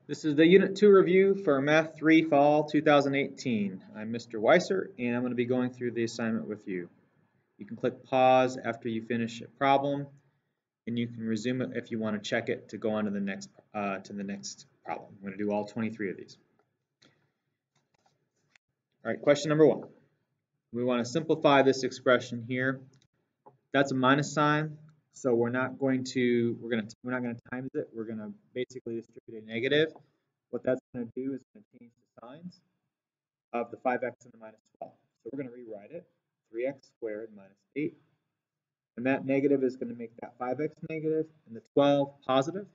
This is the Unit 2 review for Math 3 Fall 2018. I'm Mr. Weiser, and I'm going to be going through the assignment with you. You can click pause after you finish a problem, and you can resume it if you want to check it to go on to the next problem. I'm going to do all 23 of these. All right, question number 1. We want to simplify this expression here. That's a minus sign, so we're not going to times it. We're going to basically distribute a negative. What that's going to do is going to change the signs of the 5x and the minus 12. So we're going to rewrite it, 3x squared minus 8. And that negative is going to make that 5x negative and the 12 positive.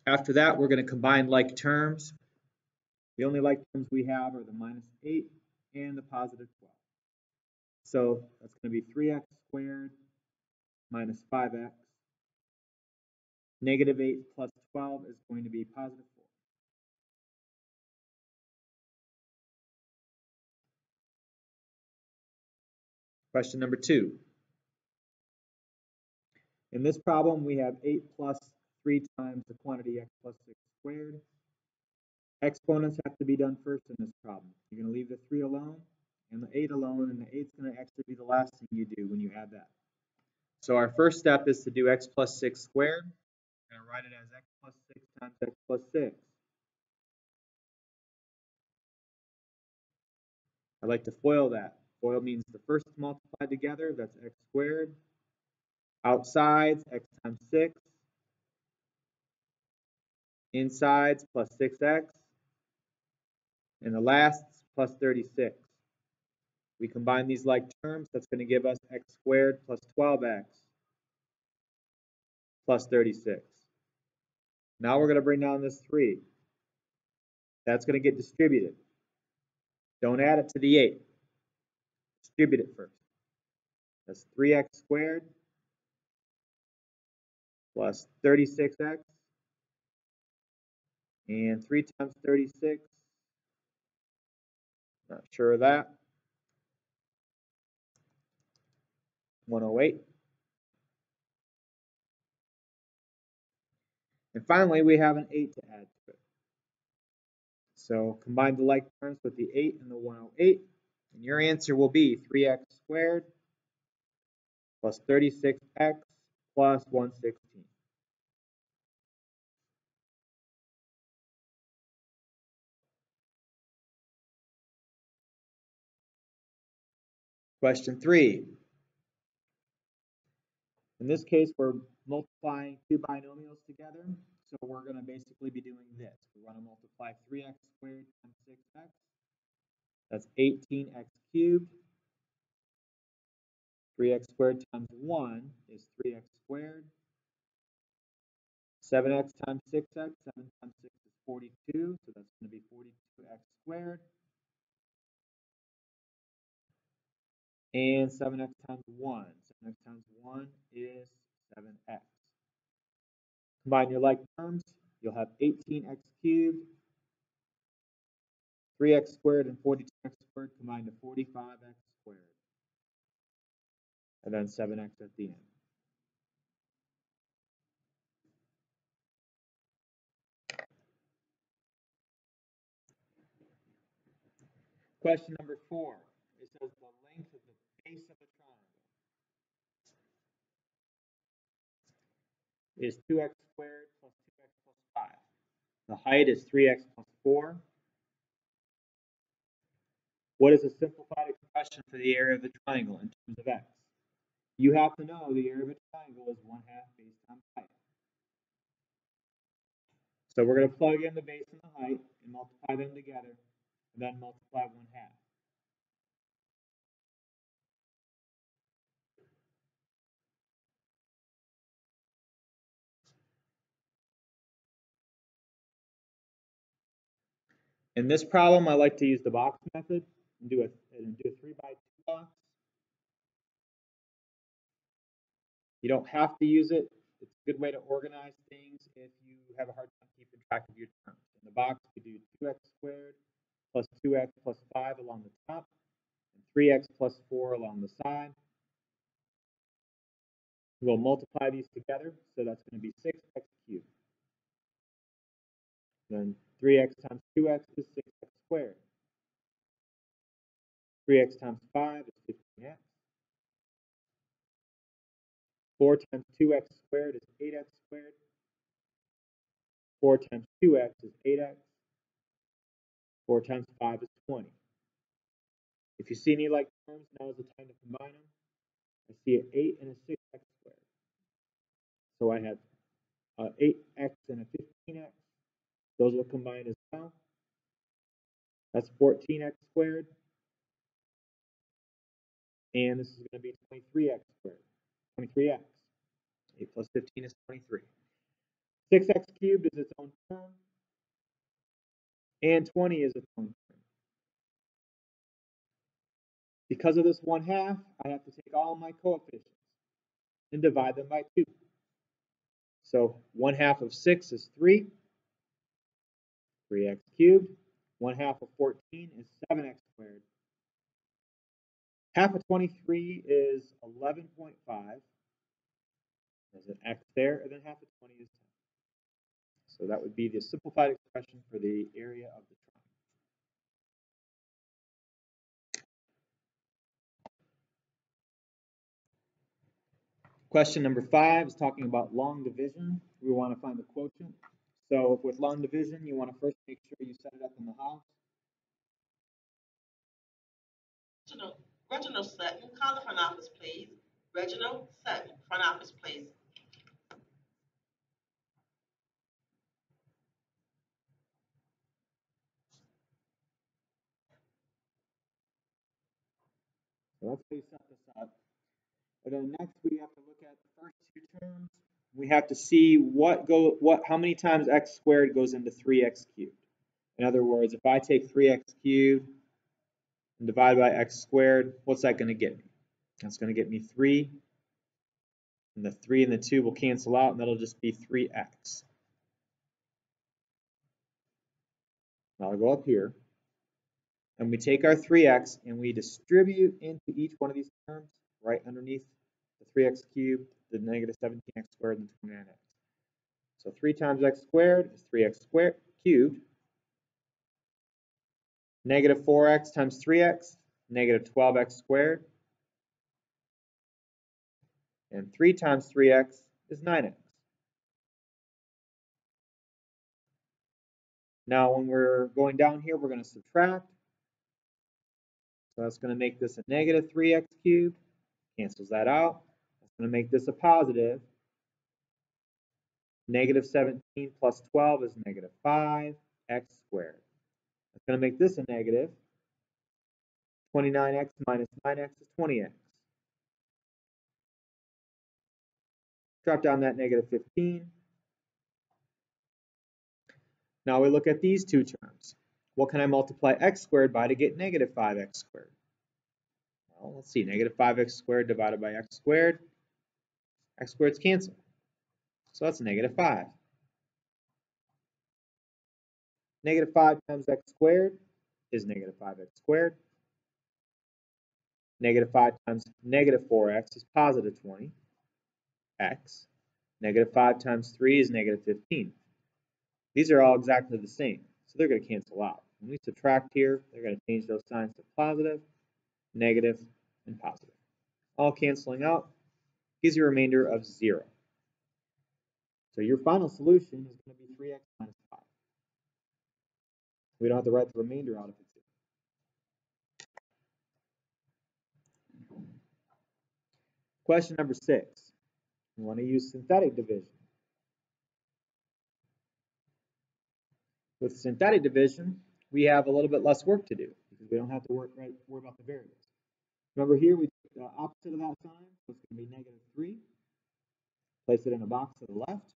After that, we're going to combine like terms. The only like terms we have are the minus 8 and the positive 12. So that's going to be 3x squared minus 5x. Negative 8 plus 12 is going to be positive 4. Question number 2. In this problem, we have 8 plus 3 times the quantity x plus 6 squared. Exponents have to be done first in this problem. You're going to leave the 3 alone and the 8 alone, and the 8 is going to actually be the last thing you do when you add that. So our first step is to do x plus 6 squared. I'm going to write it as x plus 6 times x plus 6. I like to FOIL that. FOIL means the first multiplied together, that's x squared. Outsides, x times 6. Insides, plus 6x. And the lasts, plus 36. We combine these like terms, that's going to give us x squared plus 12x plus 36. Now we're going to bring down this 3. That's going to get distributed. Don't add it to the 8. Distribute it first. That's 3x squared plus 36x. And 3 times 36. Not sure of that. 108. And finally, we have an 8 to add to it. So combine the like terms with the 8 and the 108, and your answer will be 3x squared plus 36x plus 116. Question 3. In this case, we're multiplying two binomials together. So we're going to basically be doing this. We're going to multiply 3x squared times 6x. That's 18x cubed. 3x squared times 1 is 3x squared. 7x times 6x, 7 times 6 is 42, so that's going to be 42x squared. And 7x times 1. 7x times 1 is 7x. Combine your like terms, you'll have 18x cubed, 3x squared, and 42x squared combined to 45x squared. And then 7x at the end. Question number 4. It says the length of the base of a triangle is 2x squared plus 2x plus 5. The height is 3x plus 4. What is a simplified expression for the area of the triangle in terms of x? You have to know the area of a triangle is 1/2 base times height. So we're going to plug in the base and the height and multiply them together, and then multiply 1/2. In this problem, I like to use the box method and do a 3x2 box. You don't have to use it. It's a good way to organize things if you have a hard time keeping track of your terms. In the box, we do 2x squared plus 2x plus 5 along the top, and 3x plus 4 along the side. We'll multiply these together, so that's going to be 6x cubed. Then 3x times 2x is 6x squared. 3x times 5 is 15x. 4 times 2x squared is 8x squared. 4 times 2x is 8x. 4 times 5 is 20. If you see any like terms, now is the time to combine them. I see an 8 and a 6x squared. So I have 8x and a 15x. Those will combine as well. That's 14x squared. And this is going to be 23x squared. 23x. 8 plus 15 is 23. 6x cubed is its own term. And 20 is its own term. Because of this 1/2, I have to take all my coefficients and divide them by 2. So 1/2 of 6 is 3. 3x cubed. 1/2 of 14 is 7x squared. Half of 23 is 11.5. There's an x there, and then half of 20 is 10. So that would be the simplified expression for the area of the triangle. Question number 5 is talking about long division. We want to find the quotient. So with long division, you want to first make sure you set it up in the house. Reginald Sutton, call the front office, please. Reginald Sutton, front office, please. So that's how you set this up. And then next we have to look at the first two terms. We have to see how many times x squared goes into 3x cubed. In other words, if I take 3x cubed and divide by x squared, what's that going to get me? That's going to get me 3. And the 3 and the 2 will cancel out, and that'll just be 3x. Now I'll go up here, and we take our 3x and we distribute into each one of these terms right underneath the 3x cubed, the negative 17x squared, and the 29x. So 3 times x squared is 3x squared cubed. Negative 4x times 3x, negative 12x squared. And 3 times 3x is 9x. Now when we're going down here, we're going to subtract. So that's going to make this a negative 3x cubed. Cancels that out. That's going to make this a positive. Negative 17 plus 12 is negative 5x squared. That's going to make this a negative. 29x minus 9x is 20x. Drop down that negative 15. Now we look at these two terms. What can I multiply x squared by to get negative 5x squared? Well, let's see. Negative 5x squared divided by x squared. X squareds cancel. So that's negative 5. Negative 5 times x squared is negative 5x squared. Negative 5 times negative 4x is positive 20x. Negative 5 times 3 is negative 15. These are all exactly the same, so they're going to cancel out. When we subtract here, they're going to change those signs to positive, negative, and positive. All canceling out gives you a remainder of 0. So your final solution is going to be 3x minus 5. We don't have to write the remainder out if it's 0. Question number 6. We want to use synthetic division. With synthetic division, we have a little bit less work to do because we don't have to worry about the variables. Remember here, we took the opposite of that sign, so it's going to be negative 3. Place it in a box to the left.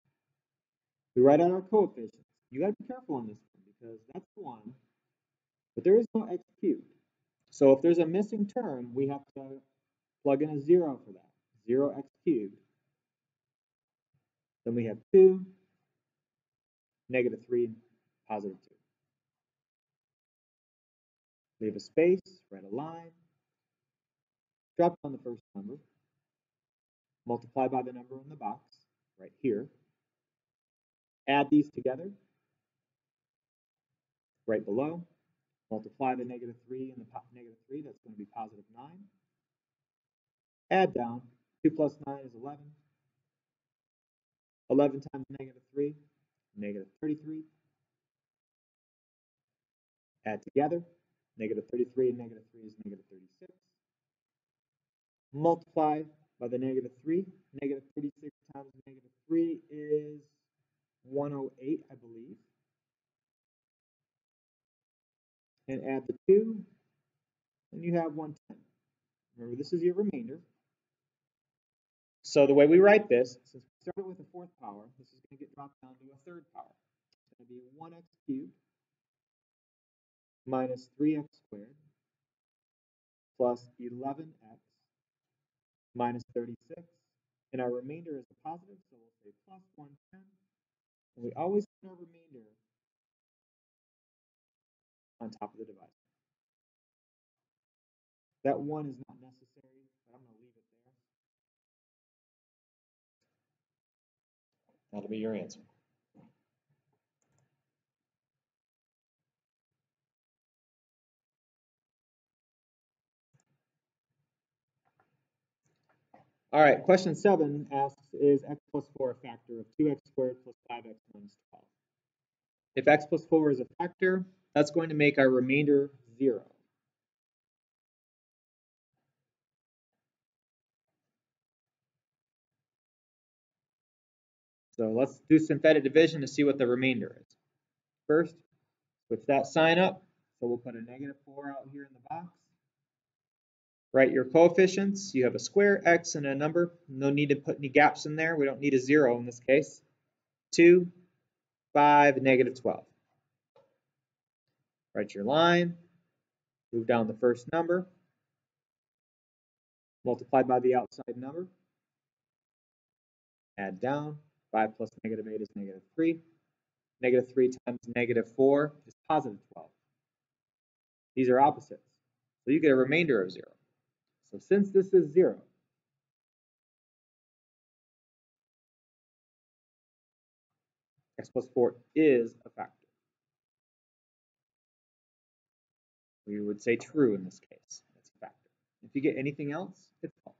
We write out our coefficients. You got to be careful on this one because that's 1, but there is no x cubed. So if there's a missing term, we have to plug in a 0 for that. 0x cubed. Then we have 2, negative 3, and positive 2. Leave a space, write a line, drop down the first number, multiply by the number in the box right here. Add these together right below. Multiply the -3 and the -3, that's going to be +9. Add down, 2 plus 9 is 11. 11 times -3, -33. Add together, -33 and -3 is -36. Multiply by the -3, -36 times -3 is 108, I believe. And add the 2, and you have 110. Remember, this is your remainder. So the way we write this, since we started with a fourth power, this is going to get dropped down to a third power. It's going to be 1x cubed minus 3x squared plus 11x minus 36. And our remainder is a positive, so we'll say plus 110. And we always put our remainder on top of the divisor. That 1 is not necessary, but I'm going to leave it there. That'll be your answer. All right, question 7 asks, is x plus 4 a factor of 2x squared plus 5x minus 12? If x plus 4 is a factor, that's going to make our remainder 0. So let's do synthetic division to see what the remainder is. First, switch that sign up. So we'll put a -4 out here in the box. Write your coefficients. You have a square, x, and a number. No need to put any gaps in there. We don't need a 0 in this case. 2, 5, and -12. Write your line. Move down the first number. Multiply by the outside number. Add down. 5 plus -8 is -3. -3 times -4 is +12. These are opposites. So you get a remainder of 0. So since this is 0, x plus 4 is a factor. We would say true in this case. It's a factor. If you get anything else, it's false.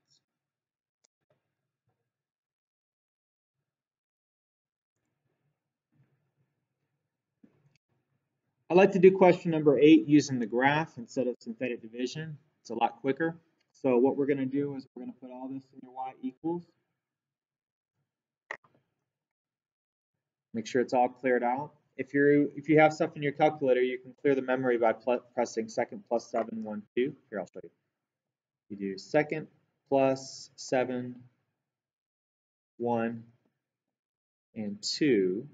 I like to do question number 8 using the graph instead of synthetic division. It's a lot quicker. So what we're going to do is we're going to put all this in your y equals. Make sure it's all cleared out. If you have stuff in your calculator, you can clear the memory by pressing second plus 7, 1, 2. Here, I'll show you. You do second plus 7, 1, and 2.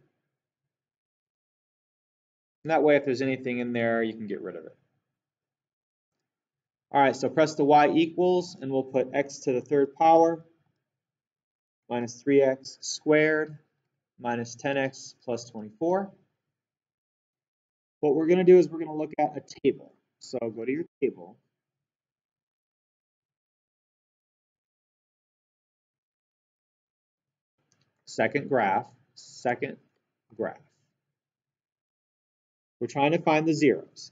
And that way, if there's anything in there, you can get rid of it. All right, so press the y equals, and we'll put x to the third power minus 3x squared minus 10x plus 24. What we're going to do is we're going to look at a table. So go to your table. Second graph. We're trying to find the zeros.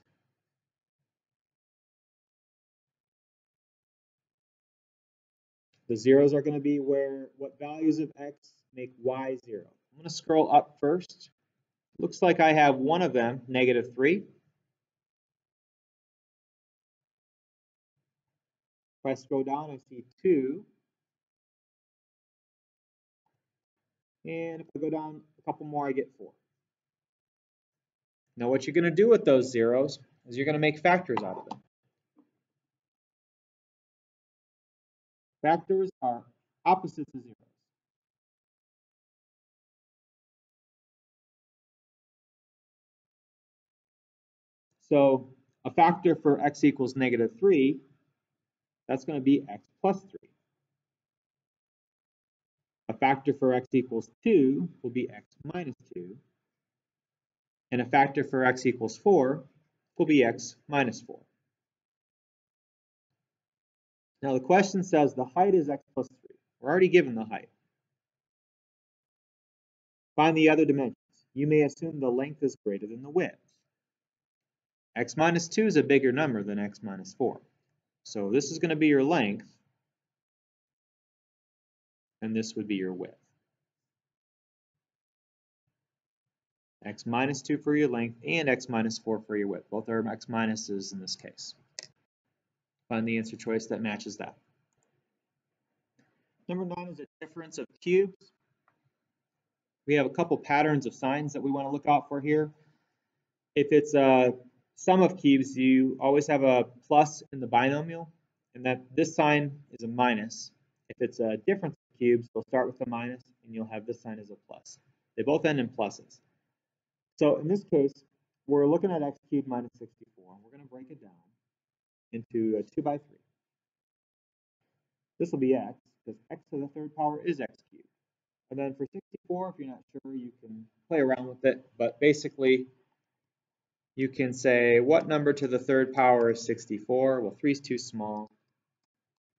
The zeros are going to be what values of x make y 0. I'm going to scroll up first. Looks like I have one of them, -3. If I scroll down, I see 2. And if I go down a couple more, I get 4. Now what you're going to do with those zeros is you're going to make factors out of them. Factors are opposites of zeros. So a factor for x equals -3, that's going to be x plus 3. A factor for x equals 2 will be x minus 2. And a factor for x equals 4 will be x minus 4. Now the question says the height is x plus 3. We're already given the height. Find the other dimensions. You may assume the length is greater than the width. X minus 2 is a bigger number than x minus 4. So this is going to be your length, and this would be your width. X minus 2 for your length and x minus 4 for your width. Both are x minuses in this case. Find the answer choice that matches that. Number 9 is a difference of cubes. We have a couple patterns of signs that we want to look out for here. If it's a sum of cubes, you always have a plus in the binomial, and that this sign is a minus. If it's a difference of cubes, they'll start with a minus, and you'll have this sign as a plus. They both end in pluses. So in this case, we're looking at x cubed minus 64. We're going to break it down into a 2 by 3. This will be x, because x to the third power is x cubed. And then for 64, if you're not sure, you can play around with it, but basically, you can say, what number to the third power is 64? Well, 3 is too small.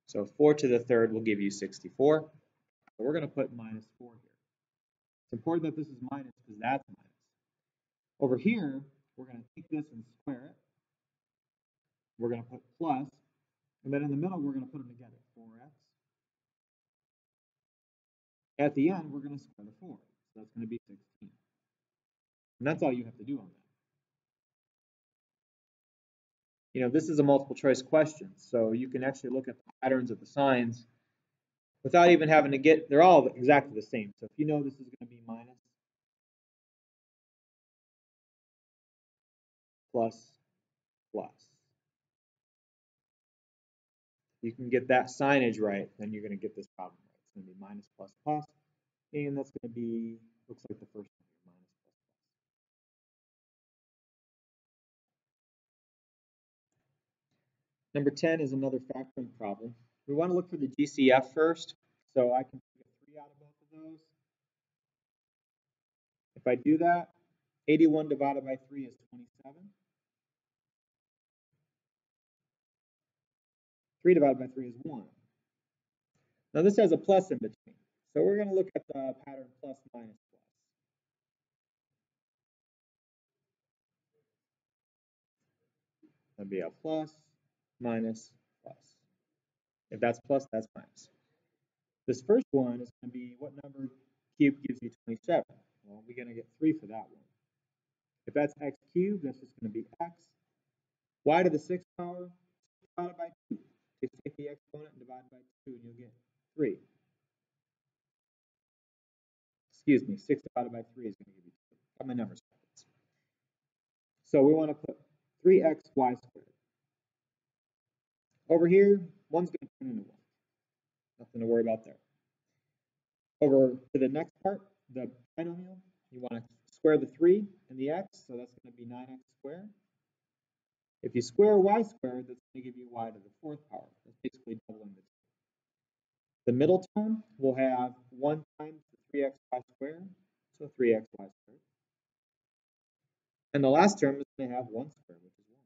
So 4 to the third will give you 64. So we're going to put minus 4 here. It's important that this is minus because that's minus. Over here, we're going to take this and square it. We're going to put plus. And then in the middle, we're going to put them together. 4x. At the end, we're going to square the 4. So that's going to be 16. And that's all you have to do on that. You know, this is a multiple choice question, so you can actually look at the patterns of the signs without even having to get, they're all exactly the same. So if you know this is going to be minus, plus, plus. You can get that signage right, then you're going to get this problem right. It's going to be minus, plus, plus, and that's going to be, looks like the first one here, minus, plus, plus. Number 10 is another factoring problem. We want to look for the GCF first, so I can get 3 out of both of those. If I do that, 81 divided by 3 is 27. 3 divided by 3 is 1. Now this has a plus in between, so we're going to look at the pattern plus, minus, plus. That'd be a plus, minus, plus. If that's plus, that's minus. This first one is going to be what number cubed gives you 27? Well, we're going to get 3 for that one. If that's x cubed, that's just going to be x. Y to the 6th power divided by 2. Just take the exponent and divide by 2, and you'll get 3. Excuse me, 6 divided by 3 is going to give you 2. Got my numbers backwards. So we want to put 3xy squared. Over here, 1's going to turn into 1. Nothing to worry about there. Over to the next part, the binomial, you want to square the 3 and the x, so that's going to be 9x squared. If you square y squared, that's going to give you y to the 4th power. That's basically doubling the 2. The middle term will have 1 times the 3xy squared, so 3xy squared. And the last term is going to have 1 squared, which is 1.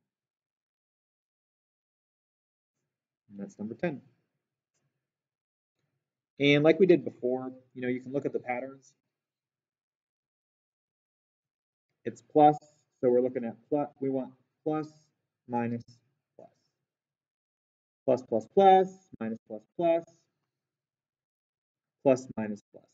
And that's number 10. And like we did before, you know, you can look at the patterns. It's plus, so we're looking at plus, we want plus, minus, plus. Plus, plus, plus, minus, plus, plus, plus, minus, plus.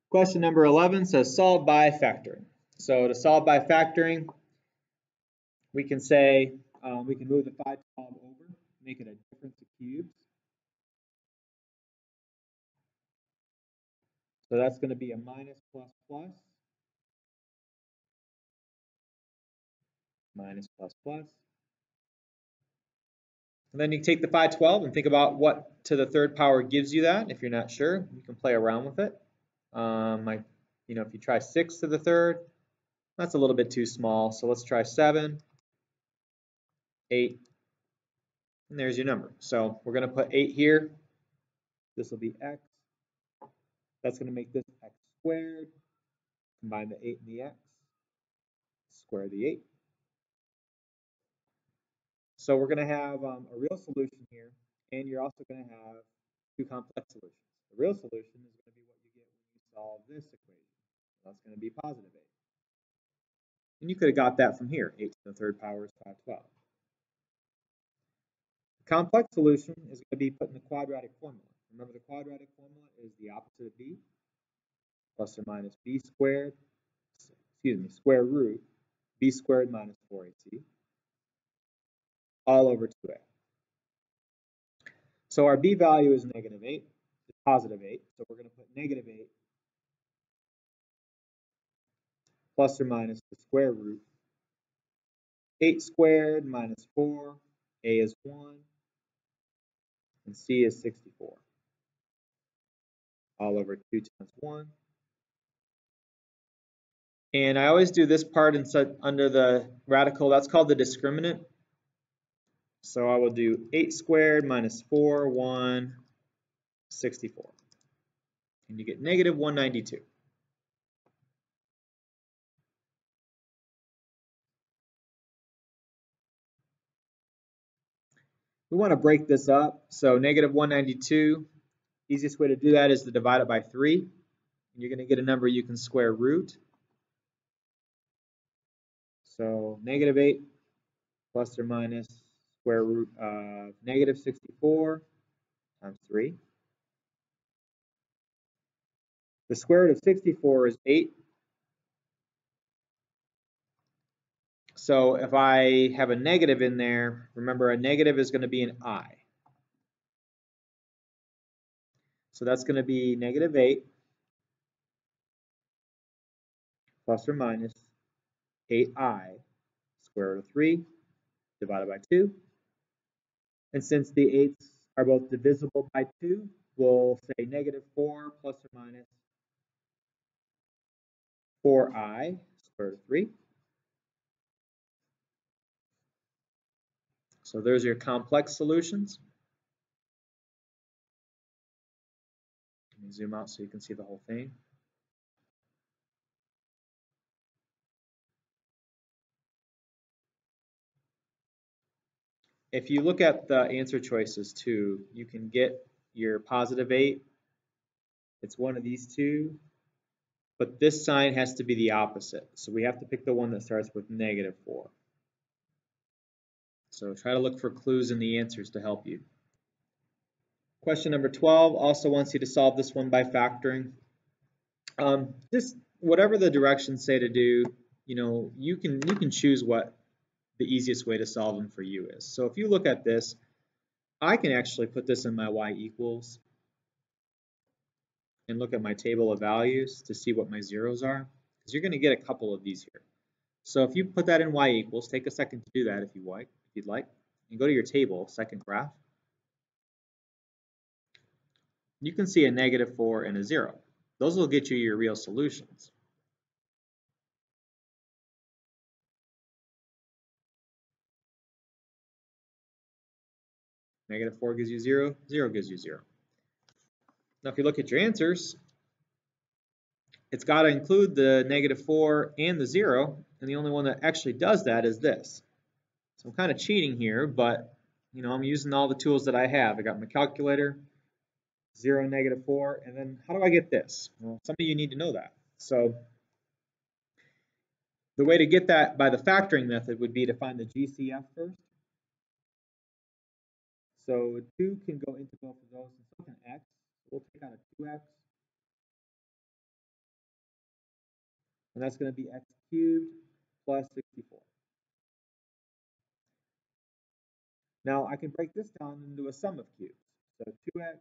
Question number 11 says solve by factoring. So to solve by factoring, we can say, we can move the 512 over, make it a difference of cubes. So that's going to be a minus, plus, plus, minus, plus, plus. And then you take the 512 and think about what to the 3rd power gives you that. If you're not sure, you can play around with it. You know, if you try 6 to the 3rd, that's a little bit too small. So let's try 7, 8, and there's your number. So we're going to put 8 here. This will be x. That's going to make this x squared Combine the 8 and the x, square the 8. So we're going to have a real solution here, and you're also going to have two complex solutions. The real solution is going to be what you get when you solve this equation. That's going to be positive 8. And you could have got that from here. 8 to the third power is 512. The complex solution is going to be put in the quadratic formula. Remember, the quadratic formula is the opposite of b, plus or minus b squared, square root b squared minus 4ac, all over 2a. So our b value is negative 8, it's positive 8, so we're going to put negative 8 plus or minus the square root 8 squared minus 4, a is 1, and c is 64, all over 2 times 1. And I always do this part under the radical, that's called the discriminant. So I will do 8 squared minus 4, 1, 64. And you get negative 192. We want to break this up. So negative 192, easiest way to do that is to divide it by 3. And you're going to get a number you can square root. So negative 8 plus or minus square root of negative 64 times 3. The square root of 64 is 8. So if I have a negative in there, remember a negative is going to be an I. So that's going to be negative 8 plus or minus 8i square root of 3 divided by 2. And since the 8's are both divisible by 2, we'll say negative 4 plus or minus 4i square root of 3. So there's your complex solutions. Let me zoom out so you can see the whole thing. If you look at the answer choices too, you can get your positive 8. It's one of these two, but this sign has to be the opposite. So we have to pick the one that starts with negative 4. So try to look for clues in the answers to help you. Question number 12 also wants you to solve this one by factoring. Just whatever the directions say to do, you can choose what the easiest way to solve them for you is. So if you look at this, I can actually put this in my y equals and look at my table of values to see what my zeros are, because you're going to get a couple of these here. So if you put that in y equals, take a second to do that if you'd like, and go to your table, second graph. You can see a negative 4 and a 0. Those will get you your real solutions. Negative 4 gives you 0, 0 gives you 0. Now if you look at your answers, it's got to include the negative 4 and the 0, and the only one that actually does that is this. So I'm kind of cheating here, but I'm using all the tools that I have. I got my calculator, 0, negative 4, and then how do I get this? Well, some of you need to know that. So the way to get that by the factoring method would be to find the GCF first. So 2 can go into both of those, and so can x. We'll take out a 2x. And that's going to be x cubed plus 64. Now I can break this down into a sum of cubes. So 2x,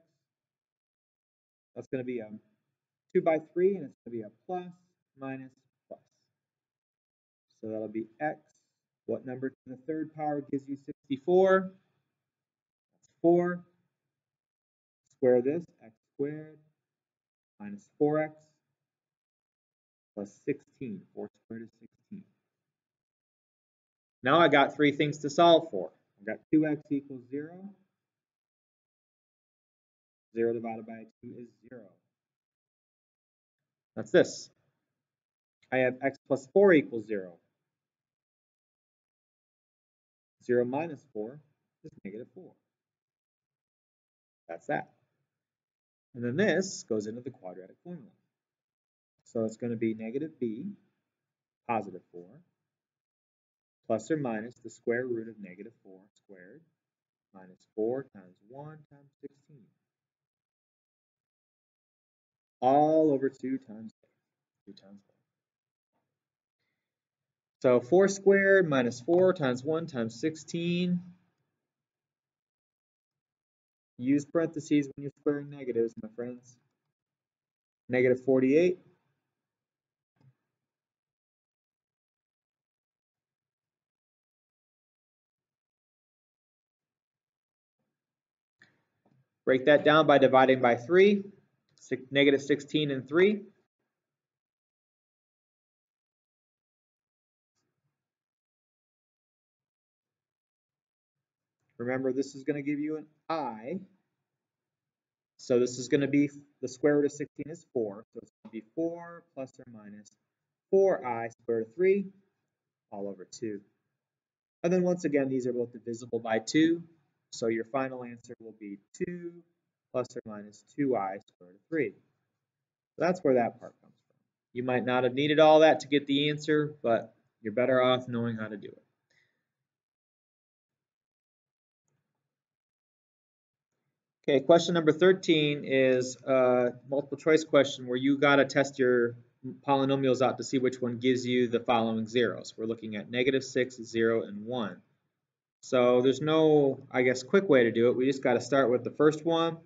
that's going to be a 2 by 3, and it's going to be a plus, minus, plus. So that'll be x. What number to the third power gives you 64? That's 4. Square this, x squared minus 4x plus 16. 4 squared is 16. Now I got 3 things to solve for. I got 2x equals 0. 0 divided by 2 is 0. That's this. I have x plus 4 equals 0. 0 minus 4 is negative 4. That's that. And then this goes into the quadratic formula. So it's going to be negative b, positive 4, plus or minus the square root of negative 4 squared, minus 4 times 1 times 16. All over 2 times 2 times 1. So 4 squared minus 4 times 1 times 16. Use parentheses when you're squaring negatives, my friends. Negative 48. Break that down by dividing by 3. Negative 16 and 3. Remember, this is going to give you an I. So this is going to be, the square root of 16 is 4. So it's going to be 4 plus or minus 4i square root of 3 all over 2. And then once again, these are both divisible by 2. So your final answer will be 2 plus or minus 2i square root of 3. So that's where that part comes from. You might not have needed all that to get the answer, but you're better off knowing how to do it. Okay, question number 13 is a multiple choice question where you got to test your polynomials out to see which one gives you the following zeros. We're looking at negative 6, 0, and 1. So there's no, I guess, quick way to do it. We just got to start with the first one,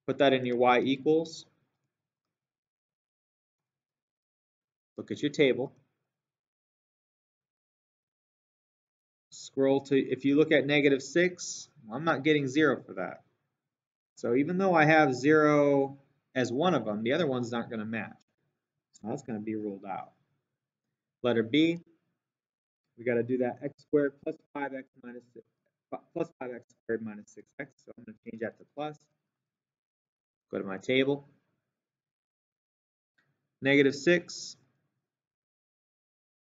put that in your y equals. Look at your table. Scroll to, if you look at negative 6, I'm not getting 0 for that. So even though I have 0 as one of them, the other one's not going to match. So that's going to be ruled out. Letter B, we got to do that x squared plus 5x minus 6, plus 5x squared minus 6x. So I'm going to change that to plus. Go to my table. Negative 6,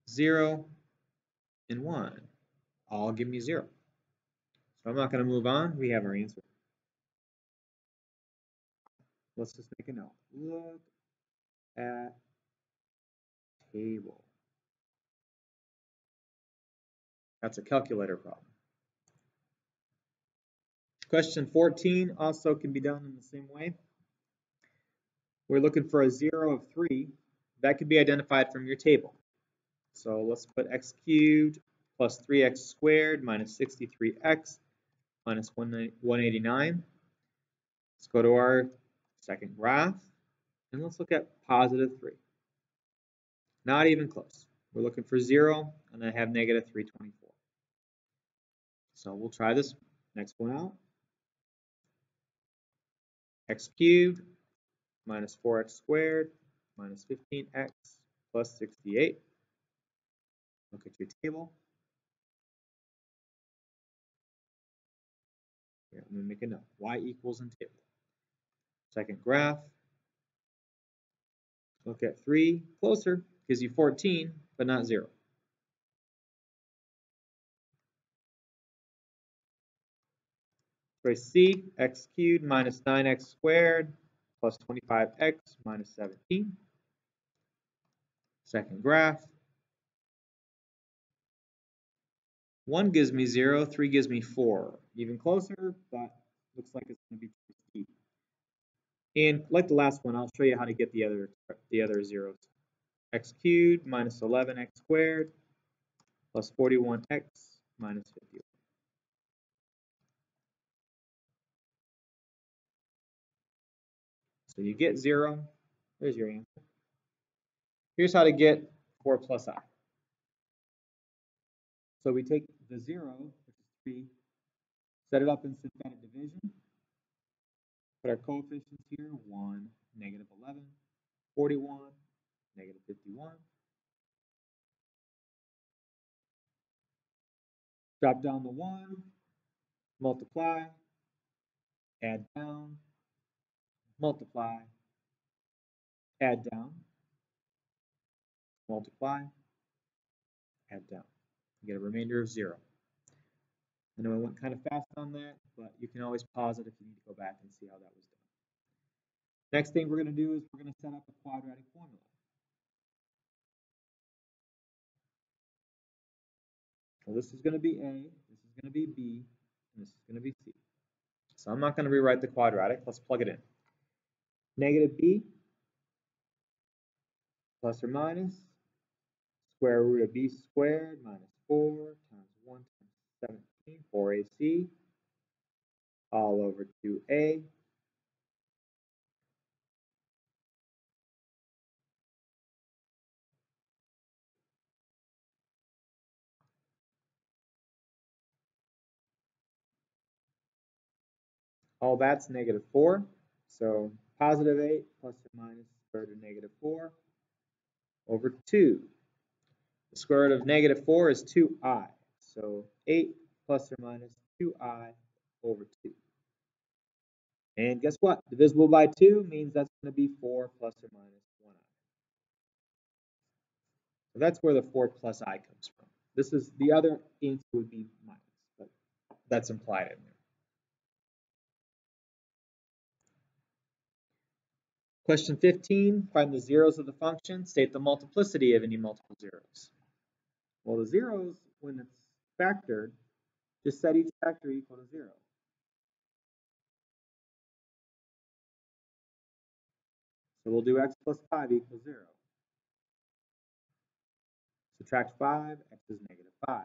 0, and 1. All give me 0. So I'm not going to move on. We have our answer. Let's just make a note. Look at table. That's a calculator problem. Question 14 also can be done in the same way. We're looking for a 0 of 3. That could be identified from your table. So let's put x cubed plus 3x squared minus 63x minus 189. Let's go to our second graph, and let's look at positive 3. Not even close. We're looking for 0, and I have negative 324. So we'll try this next one out. X cubed minus 4x squared minus 15x plus 68. Look at your table. Here, I'm going to make a note. Y equals in table. Second graph. Look at 3. Closer. Gives you 14, but not 0. Choice C, x cubed minus 9x squared plus 25x minus 17. Second graph. 1 gives me 0, 3 gives me 4. Even closer, but looks like it's going to be choice D. And like the last one, I'll show you how to get the other zeros. X cubed minus 11x squared plus 41x minus 51. So you get 0. There's your answer. Here's how to get 4 plus I. So we take the 0, which is 3, set it up in synthetic division. Put our coefficients here, 1, negative 11, 41, negative 51. Drop down the 1, multiply, add down, multiply, add down. multiply, add down. You get a remainder of 0. I know I went kind of fast on that, but you can always pause it if you need to go back and see how that was done. Next thing we're going to do is we're going to set up a quadratic formula. So this is going to be A, this is going to be B, and this is going to be C. So I'm not going to rewrite the quadratic. Let's plug it in. Negative B plus or minus square root of B squared minus 4 times 1 times 17, 4AC, all over 2A. All that's negative 4. So positive 8 plus or minus square root of negative 4 over 2. The square root of negative 4 is 2i. So 8 plus or minus 2i over 2. And guess what? Divisible by 2 means that's going to be 4 plus or minus 1i. So that's where the 4 plus I comes from. This is the other answer would be minus, but that's implied in there. Question 15, find the zeros of the function. State the multiplicity of any multiple zeros. Well, the zeros, when it's factored, just set each factor equal to 0. So we'll do x plus 5 equals 0. Subtract 5, x is negative 5.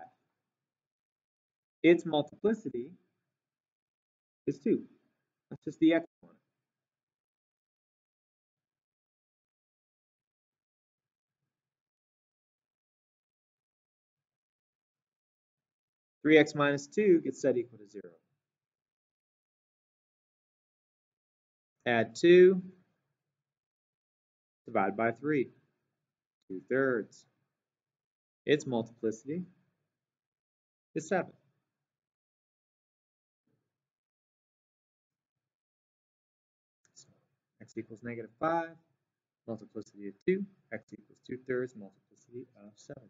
Its multiplicity is 2. That's just the exponent. Three x minus 2 gets set equal to 0. Add 2, divide by 3, 2/3. Its multiplicity is 7. So x equals negative 5, multiplicity of 2, x equals 2/3, multiplicity of 7.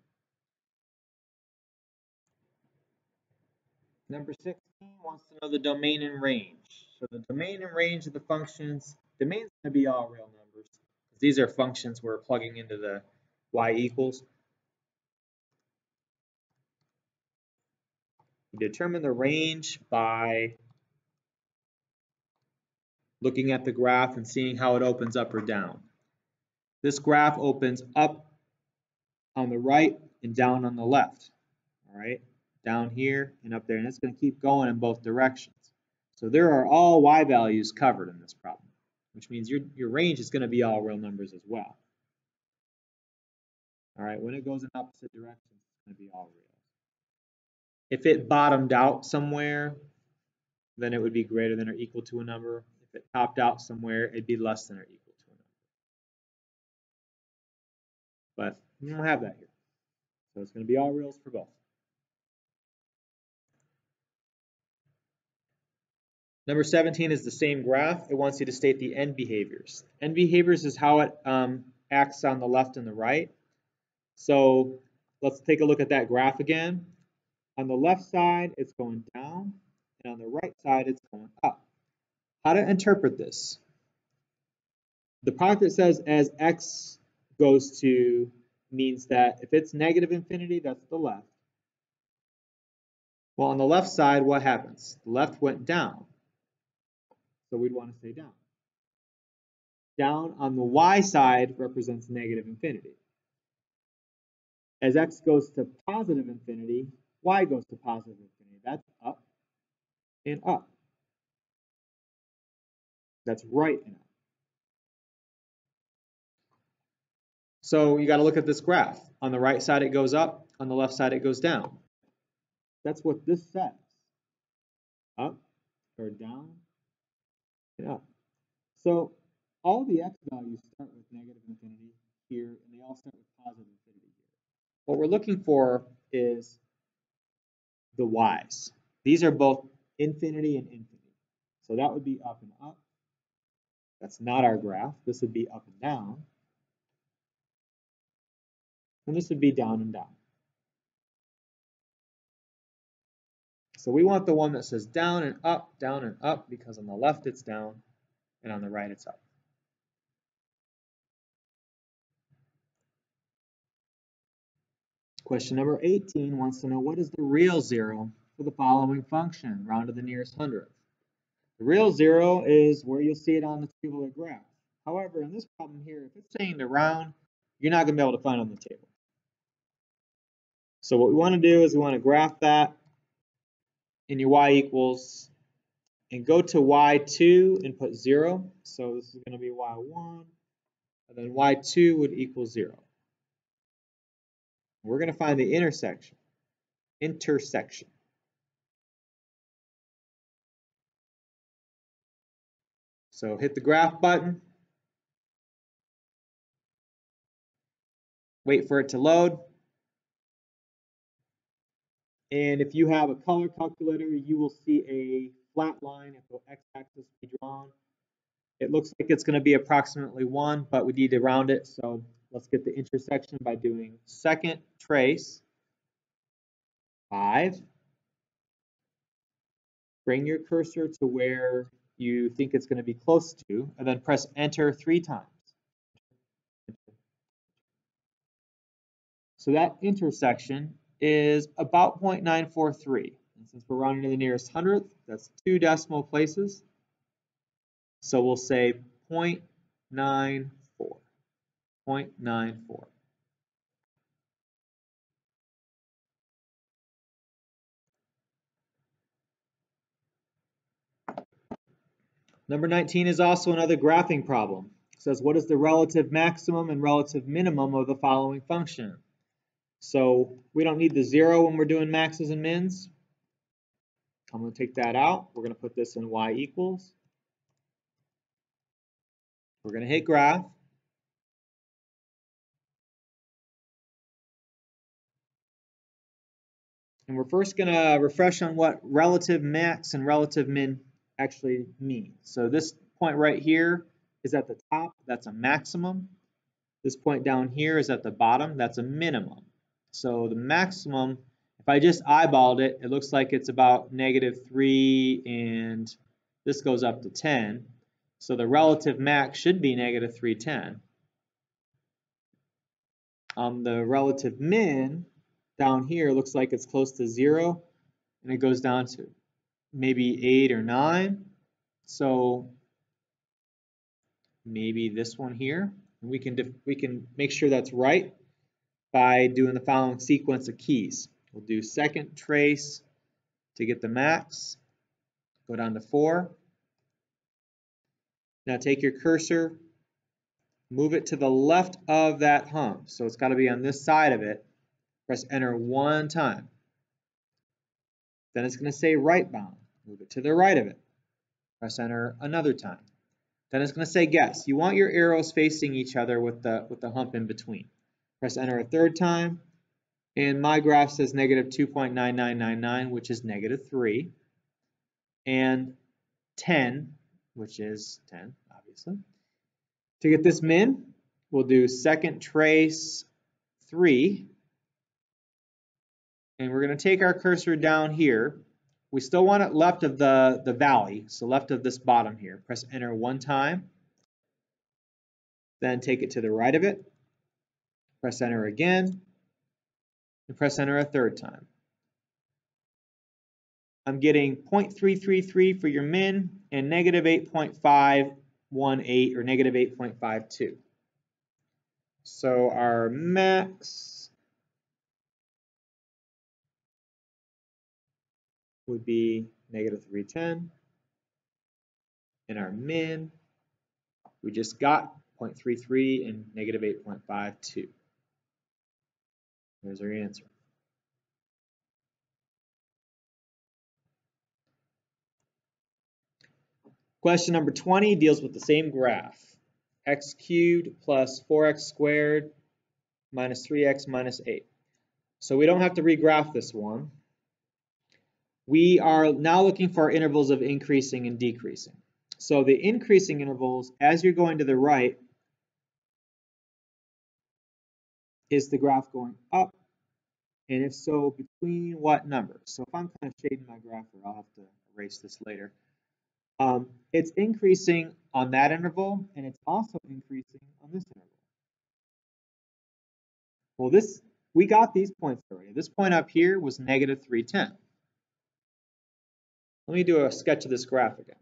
Number 16 wants to know the domain and range. So the domain and range of the functions, domain is going to be all real numbers. These are functions we're plugging into the y equals. You determine the range by looking at the graph and seeing how it opens up or down. This graph opens up on the right and down on the left. All right, down here and up there, and it's going to keep going in both directions. So there are all y values covered in this problem, which means your range is going to be all real numbers as well. All right, when it goes in opposite directions, it's going to be all real. If it bottomed out somewhere, then it would be greater than or equal to a number. If it topped out somewhere, it'd be less than or equal to a number. But we don't have that here. So it's going to be all reals for both. Number 17 is the same graph. It wants you to state the end behaviors. End behaviors is how it acts on the left and the right. So let's take a look at that graph again. On the left side, it's going down, and on the right side, it's going up. How to interpret this? The part that says as x goes to means that if it's negative infinity, that's the left. Well, on the left side, what happens? The left went down. So we'd want to say down. Down on the y side represents negative infinity. As x goes to positive infinity, y goes to positive infinity. That's up and up. That's right and up. So you got to look at this graph. On the right side, it goes up. On the left side, it goes down. That's what this says. Up or down and up. So all the x values start with negative infinity here, and they all start with positive infinity here. What we're looking for is the y's. These are both infinity and infinity. So that would be up and up. That's not our graph. This would be up and down. And this would be down and down. So we want the one that says down and up, because on the left it's down and on the right it's up. Question number 18 wants to know, what is the real zero for the following function, round to the nearest hundredth? The real zero is where you'll see it on the table or graph. However, in this problem here, if it's saying to round, you're not going to be able to find it on the table. So what we want to do is we want to graph that in your y equals, and go to y2 and put 0. So this is going to be y1, and then y2 would equal 0. We're going to find the intersection. So hit the graph button, wait for it to load. And if you have a color calculator, you will see a flat line if the x-axis be drawn. It looks like it's going to be approximately 1, but we need to round it. So let's get the intersection by doing second trace 5. Bring your cursor to where you think it's going to be close to, and then press enter 3 times. So that intersection is about 0.943. And since we're rounding to the nearest hundredth, that's 2 decimal places. So we'll say 0.94. 0.94. Number 19 is also another graphing problem. It says, what is the relative maximum and relative minimum of the following function? So we don't need the 0 when we're doing maxes and mins. I'm going to take that out. We're going to put this in y equals. We're going to hit graph. And we're first going to refresh on what relative max and relative min actually mean. So this point right here is at the top. That's a maximum. This point down here is at the bottom. That's a minimum. So the maximum, if I just eyeballed it, it looks like it's about -3, and this goes up to 10. So the relative max should be -310. The relative min down here looks like it's close to 0, and it goes down to maybe 8 or 9. So maybe this one here. And we can make sure that's right by doing the following sequence of keys. We'll do second trace to get the max. Go down to 4. Now take your cursor, move it to the left of that hump. So it's got to be on this side of it. Press enter 1 time. Then it's going to say right bound. Move it to the right of it. Press enter another time. Then it's going to say guess. You want your arrows facing each other with the hump in between. Press enter a 3rd time. And my graph says -2.9999, which is -3. And 10, which is 10, obviously. To get this min, we'll do second trace 3. And we're going to take our cursor down here. We still want it left of the valley, so left of this bottom here. Press enter 1 time. Then take it to the right of it. Press enter again. And press enter a 3rd time. I'm getting 0.333 for your min and -8.518 or -8.52. So our max would be -310, and our min, we just got 0.33 and -8.52. There's our answer. Question number 20 deals with the same graph. X cubed plus 4x squared minus 3x minus 8. So we don't have to regraph this one. We are now looking for intervals of increasing and decreasing. So the increasing intervals, as you're going to the right, is the graph going up? And if so, between what numbers? So if I'm kind of shading my graph here, I'll have to erase this later. It's increasing on that interval, and it's also increasing on this interval. Well, we got these points already. This point up here was negative 310. Let me do a sketch of this graph again.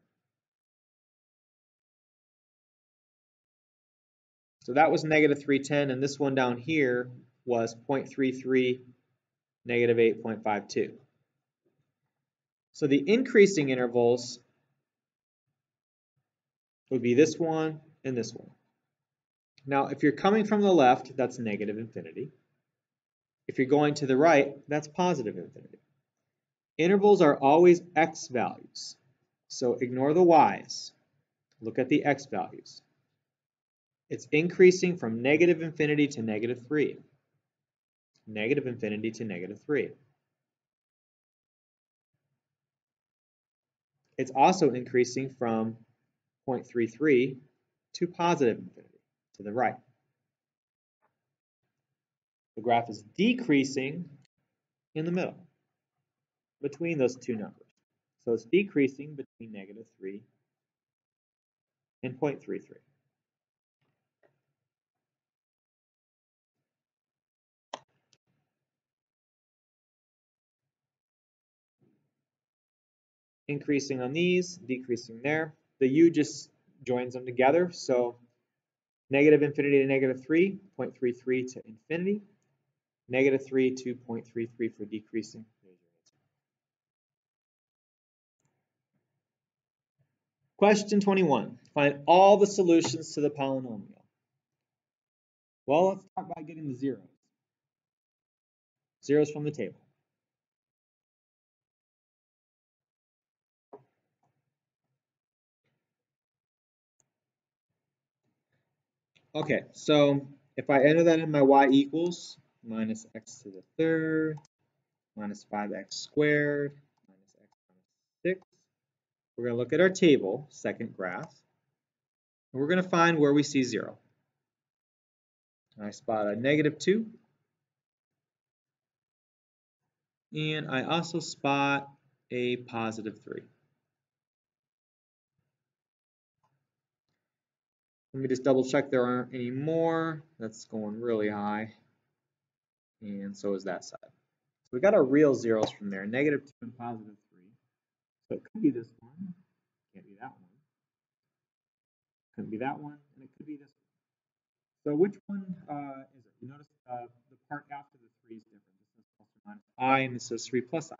So that was negative 310, and this one down here was 0.33, negative 8.52. So the increasing intervals would be this one and this one. Now, if you're coming from the left, that's negative infinity. If you're going to the right, that's positive infinity. Intervals are always x values, so ignore the y's. Look at the x values. It's increasing from negative infinity to negative 3. Negative infinity to negative 3. It's also increasing from 0.33 to positive infinity, to the right. The graph is decreasing in the middle, between those two numbers. So it's decreasing between negative 3 and 0.33. Increasing on these, decreasing there. The u just joins them together. So negative infinity to negative 3, 0.33 to infinity. Negative 3 to 0.33 for decreasing. Question 21. Find all the solutions to the polynomial. Well, let's start by getting the zeros. Zeros from the table. Okay, so if I enter that in my y equals minus x to the third, minus 5x squared, minus x minus 6, we're going to look at our table, second graph, and we're going to find where we see 0. I spot a negative 2, and I also spot a positive 3. Let me just double check there aren't any more. That's going really high, and so is that side. So we got our real zeros from there, negative 2 and positive 3. So it could be this one, can't be that one. Couldn't be that one, and it could be this one. So which one is it? You notice the part after the 3 is different. This is plus or minus I, and this is 3 plus I.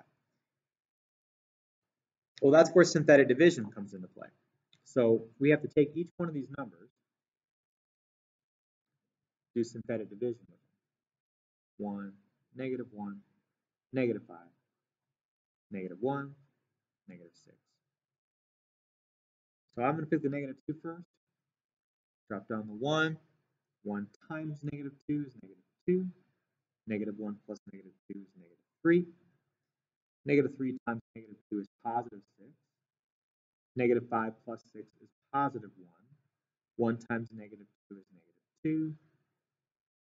Well, that's where synthetic division comes into play. So we have to take each one of these numbers, do synthetic division with them. 1, negative 1, negative 5, negative 1, negative 6. So I'm going to pick the negative 2 first. Drop down the 1. 1 times negative 2 is negative 2. Negative 1 plus negative 2 is negative 3. Negative 3 times negative 2 is positive 6. Negative 5 plus 6 is positive 1. 1 times negative 2 is negative 2.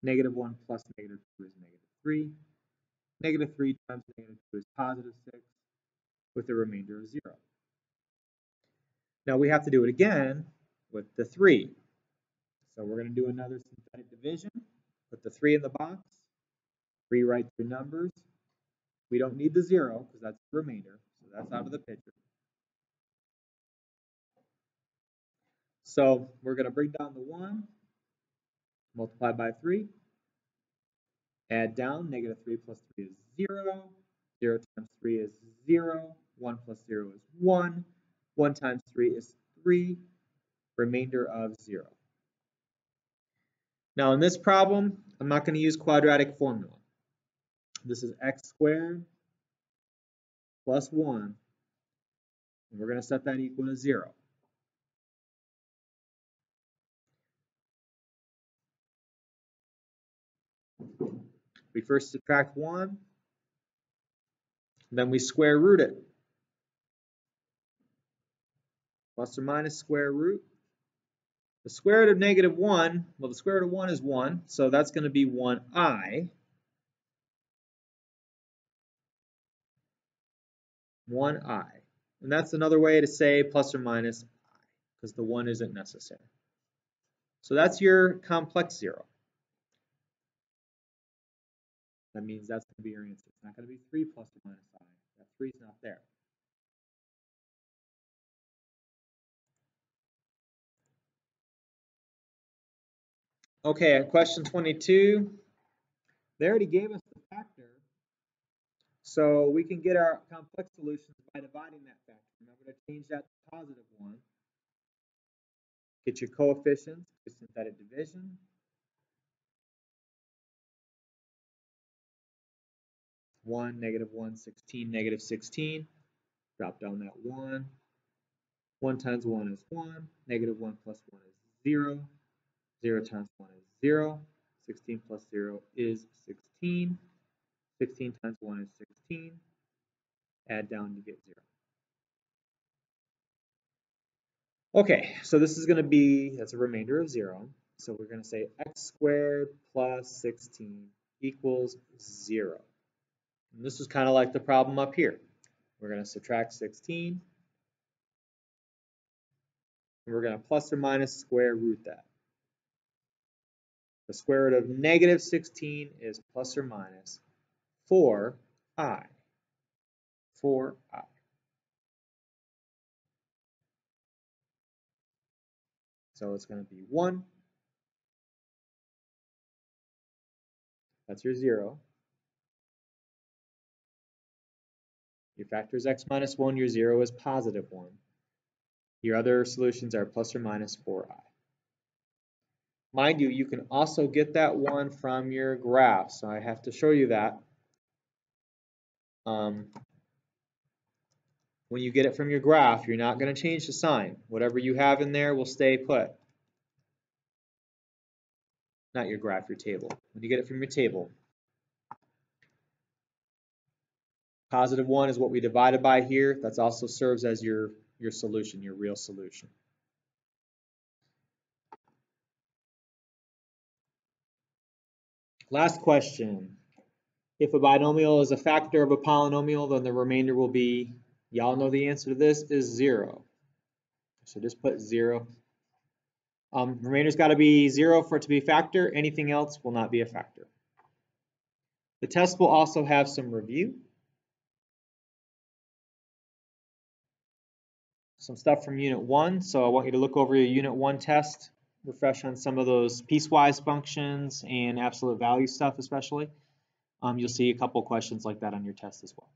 Negative 1 plus negative 2 is negative 3. Negative 3 times negative 2 is positive 6, with the remainder of 0. Now we have to do it again with the 3. So we're going to do another synthetic division. Put the 3 in the box. Rewrite the numbers. We don't need the 0 because that's the remainder, so that's out of the picture. So we're going to bring down the 1, multiply by 3, add down, negative 3 plus 3 is 0, 0 times 3 is 0, 1 plus 0 is 1, 1 times 3 is 3, remainder of 0. Now in this problem, I'm not going to use quadratic formula. This is x squared plus 1, and we're going to set that equal to 0. We first subtract 1, then we square root it. Plus or minus square root. The square root of negative 1, well, the square root of 1 is 1, so that's going to be 1i. 1i. And that's another way to say plus or minus I, because the 1 isn't necessary. So that's your complex zero. That means that's going to be your answer. It's not going to be 3 plus or minus I. That 3 is not there. Okay, question 22. They already gave us the factor, so we can get our complex solutions by dividing that factor. Remember to change that to positive 1. Get your coefficients, do synthetic division. 1, negative 1, 16, negative 16. Drop down that 1. 1 times 1 is 1. Negative 1 plus 1 is 0. 0 times 1 is 0. 16 plus 0 is 16. 16 times 1 is 16. Add down to get 0. Okay, so this is going to be, that's a remainder of 0. So we're going to say x squared plus 16 equals 0. And this is kind of like the problem up here. We're going to subtract 16. And we're going to plus or minus square root that. The square root of negative 16 is plus or minus 4i. 4i. So it's going to be 1. That's your 0. Your factor is x minus 1. Your 0 is positive 1. Your other solutions are plus or minus 4i. Mind you, you can also get that 1 from your graph, so I have to show you that. When you get it from your graph, you're not going to change the sign. Whatever you have in there will stay put. Not your graph, your table. When you get it from your table, positive 1 is what we divided by here. That also serves as your solution, your real solution. Last question. If a binomial is a factor of a polynomial, then the remainder will be, y'all know the answer to this is 0. So just put 0. Remainder's got to be 0 for it to be a factor. Anything else will not be a factor. The test will also have some review. Some stuff from Unit 1. So I want you to look over your Unit 1 test, refresh on some of those piecewise functions and absolute value stuff especially. You'll see a couple questions like that on your test as well.